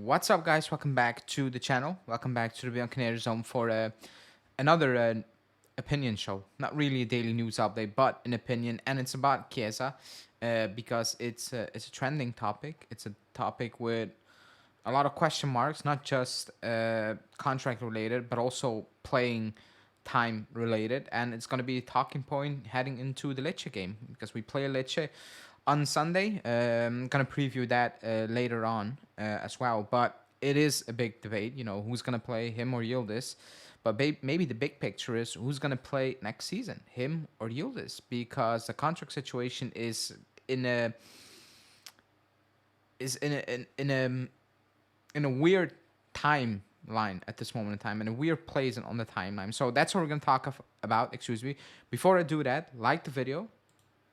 What's up, guys? Welcome back to the channel. Welcome back to the Beyond Canary Zone for another opinion show. Not really a daily news update, but an opinion, and it's about Chiesa because it's a trending topic. It's a topic with a lot of question marks, not just contract related, but also playing time related. And it's going to be a talking point heading into the Lecce game because we play Lecce on Sunday. Gonna preview that later on as well. But it is a big debate. You know, who's gonna play, him or Yildiz? But maybe the big picture is who's gonna play next season, him or Yildiz? Because the contract situation in a is in a weird timeline at this moment in time, and a weird place on the timeline. So that's what we're gonna talk about. Excuse me. Before I do that, like the video,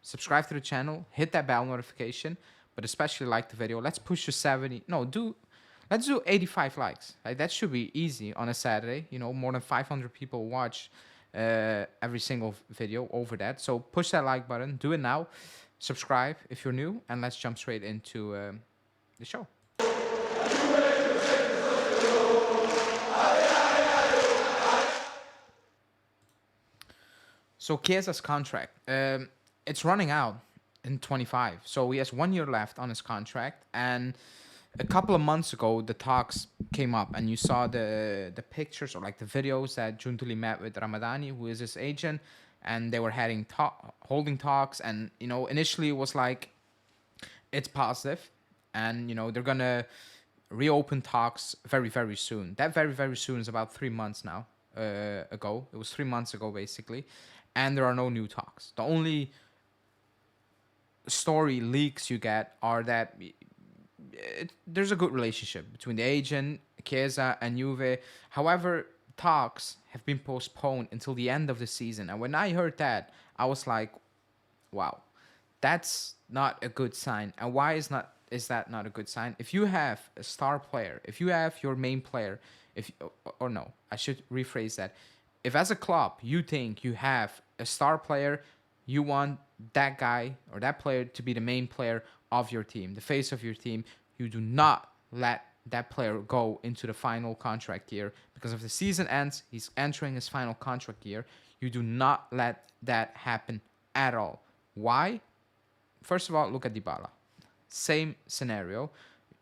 subscribe to the channel, hit that bell notification, but especially like the video. Let's push to 70. No, let's do 85 likes. Like, that should be easy on a Saturday. You know, more than 500 people watch every single video over that. So push that like button. Do it now. Subscribe if you're new, and let's jump straight into the show. So Chiesa's contract. It's running out in 25. So he has 1 year left on his contract. And a couple of months ago, the talks came up, and you saw the pictures or like the videos that Giuntoli met with Ramadani, who is his agent, and they were holding talks. And you know, initially it was like it's positive, and you know they're gonna reopen talks very soon. That very soon is about 3 months now ago. It was 3 months ago basically, and there are no new talks. The only story leaks you get are that there's a good relationship between the agent, Chiesa, and Juve. However, talks have been postponed until the end of the season. And when I heard that, I was like, wow, that's not a good sign. And why is that not a good sign? If you have a star player, if you have your main player, if or no, I should rephrase that. If as a club you think you have a star player, you want that guy or that player to be the main player of your team, the face of your team. You do not let that player go into the final contract year, because if the season ends, he's entering his final contract year. You do not let that happen at all. Why? First of all, look at Dybala. Same scenario,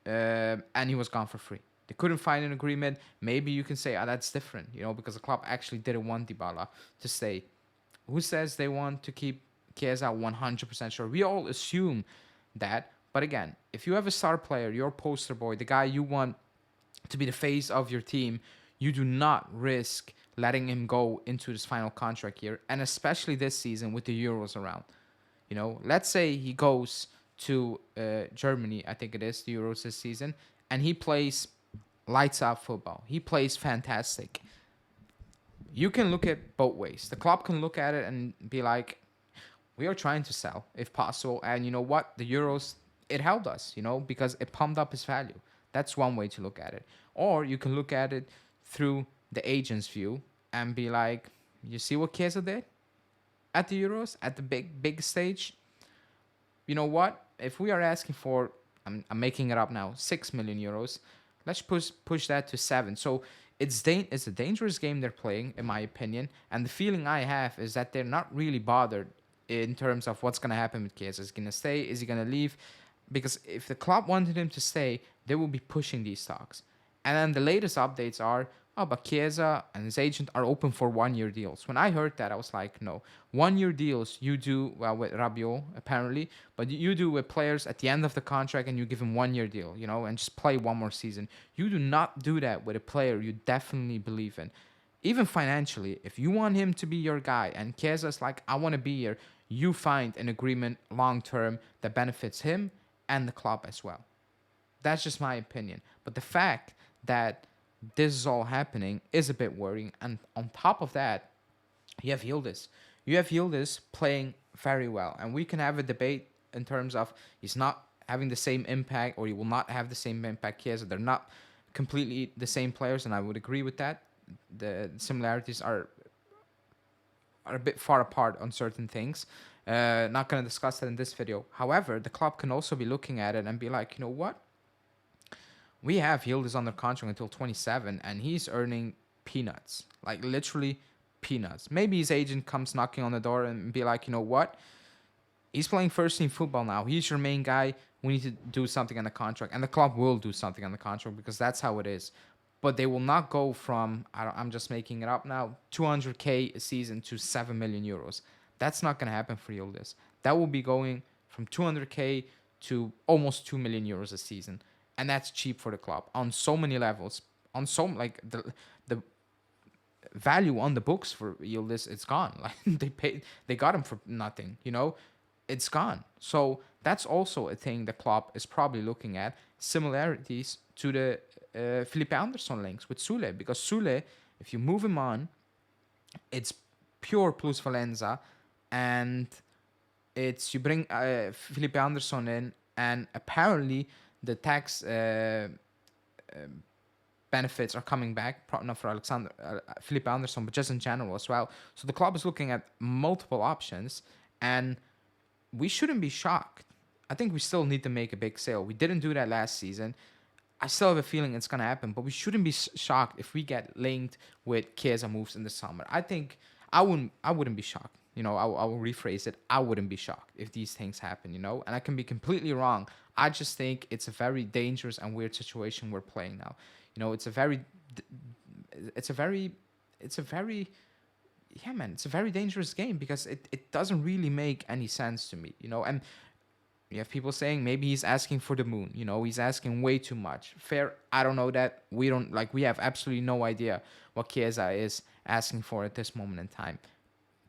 and he was gone for free. They couldn't find an agreement. Maybe you can say, that's different, you know, because the club actually didn't want Dybala to stay. Who says they want to keep Chiesa 100% sure? We all assume that. But again, if you have a star player, your poster boy, the guy you want to be the face of your team, you do not risk letting him go into his final contract year, and especially this season with the Euros around. You know, let's say he goes to Germany, I think it is, the Euros this season, and he plays lights out football. He plays fantastic. You can look at both ways. The club can look at it and be like, we are trying to sell if possible. And you know what? The Euros, it helped us, you know, because it pumped up his value. That's one way to look at it. Or you can look at it through the agent's view and be like, you see what Chiesa did at the Euros, at the big stage? You know what? If we are asking for, I'm making it up now, 6 million euros, let's push that to 7. So it's a dangerous game they're playing, in my opinion. And the feeling I have is that they're not really bothered in terms of what's going to happen with Chiesa. Is he going to stay? Is he going to leave? Because if the club wanted him to stay, they will be pushing these talks. And then the latest updates are, but Chiesa and his agent are open for 1 year deals. When I heard that, I was like, no. 1 year deals you do, well, with Rabiot, apparently, but you do with players at the end of the contract, and you give him 1 year deal, you know, and just play one more season. You do not do that with a player you definitely believe in. Even financially, if you want him to be your guy, and Chiesa's like, I want to be here, you find an agreement long term that benefits him and the club as well. That's just my opinion. But the fact that this is all happening is a bit worrying. And on top of that, you have Yildiz. You have Yildiz playing very well. And we can have a debate in terms of he's not having the same impact, or he will not have the same impact Chiesa. They're not completely the same players, and I would agree with that. The similarities are a bit far apart on certain things. Not going to discuss that in this video. However, the club can also be looking at it and be like, you know what? We have Yildiz under contract until 27, and he's earning peanuts, like literally peanuts. Maybe his agent comes knocking on the door and be like, you know what? He's playing first team football now. He's your main guy. We need to do something on the contract, and the club will do something on the contract because that's how it is. But they will not go from I'm just making it up now 200k a season to 7 million euros. That's not gonna happen for Yildiz. That will be going from 200k to almost 2 million euros a season, and that's cheap for the club on so many levels. On so like the value on the books for Yildiz, it's gone. Like they got him for nothing. It's gone. So that's also a thing the club is probably looking at, similarities to the Felipe Anderson links with Sule, because Sule, if you move him on, it's pure plus Valenza, and it's you bring Felipe Anderson in, and apparently the tax benefits are coming back, not for Felipe Anderson, but just in general as well. So the club is looking at multiple options, and we shouldn't be shocked. I think we still need to make a big sale. We didn't do that last season. I still have a feeling it's gonna happen, but we shouldn't be shocked if we get linked with Chiesa moves in the summer. I think I wouldn't be shocked. I will rephrase it. I wouldn't be shocked if these things happen. And I can be completely wrong. I just think it's a very dangerous and weird situation we're playing now. It's a very, yeah, man, it's a very dangerous game because it doesn't really make any sense to me. And you have people saying maybe he's asking for the moon. He's asking way too much. Fair. I don't know that. We have absolutely no idea what Chiesa is asking for at this moment in time.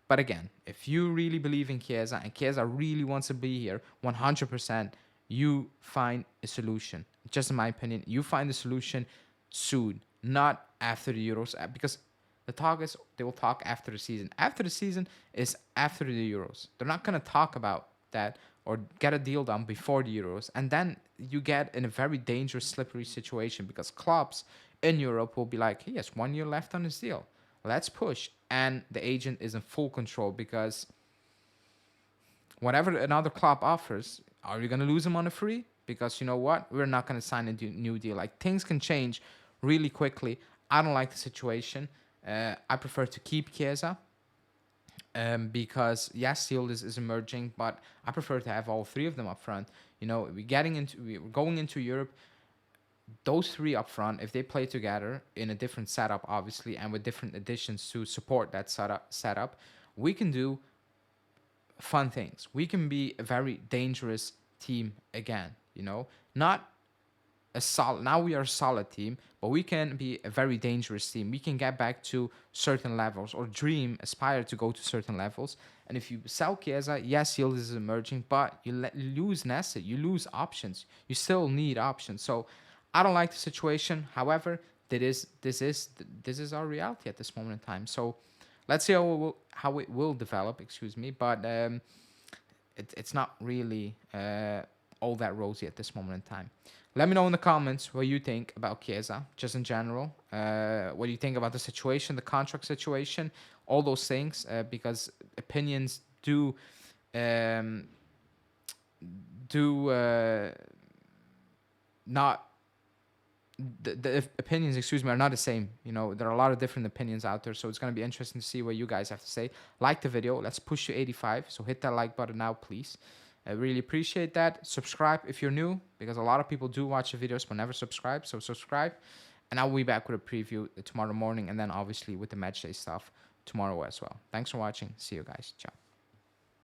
But again, if you really believe in Chiesa and Chiesa really wants to be here 100%, you find a solution. Just in my opinion, you find a solution soon, not after the Euros, because the talk is they will talk after the season. After the season is after the Euros. They're not going to talk about that or get a deal done before the Euros. And then you get in a very dangerous, slippery situation because clubs in Europe will be like, he has 1 year left on his deal. Let's push. And the agent is in full control because whatever another club offers, are you going to lose him on a free? Because you know what? We're not going to sign a new deal. Like, things can change really quickly. I don't like the situation. I prefer to keep Chiesa because, yes, Yildiz is emerging, but I prefer to have all three of them up front. We're going into Europe. Those three up front, if they play together in a different setup, obviously, and with different additions to support that setup, we can do fun things. We can be a very dangerous team again. Not a solid. Now we are a solid team, but we can be a very dangerous team. We can get back to certain levels or aspire to go to certain levels. And if you sell Chiesa, yes, Yildiz is emerging, but you lose Nesset, you lose options. You still need options. So I don't like the situation. However, this is our reality at this moment in time. So let's see how it will develop. Excuse me, but it's not really all that rosy at this moment in time. Let me know in the comments what you think about Chiesa, just in general. What do you think about the situation, the contract situation, all those things? Because opinions do not. The opinions, excuse me, are not the same. There are a lot of different opinions out there, so it's going to be interesting to see what you guys have to say. Like the video. Let's push to 85, so hit that like button now, please. I really appreciate that. Subscribe if you're new, because a lot of people do watch the videos but never subscribe, so subscribe. And I'll be back with a preview tomorrow morning, and then obviously with the matchday stuff tomorrow as well. Thanks for watching. See you guys. Ciao.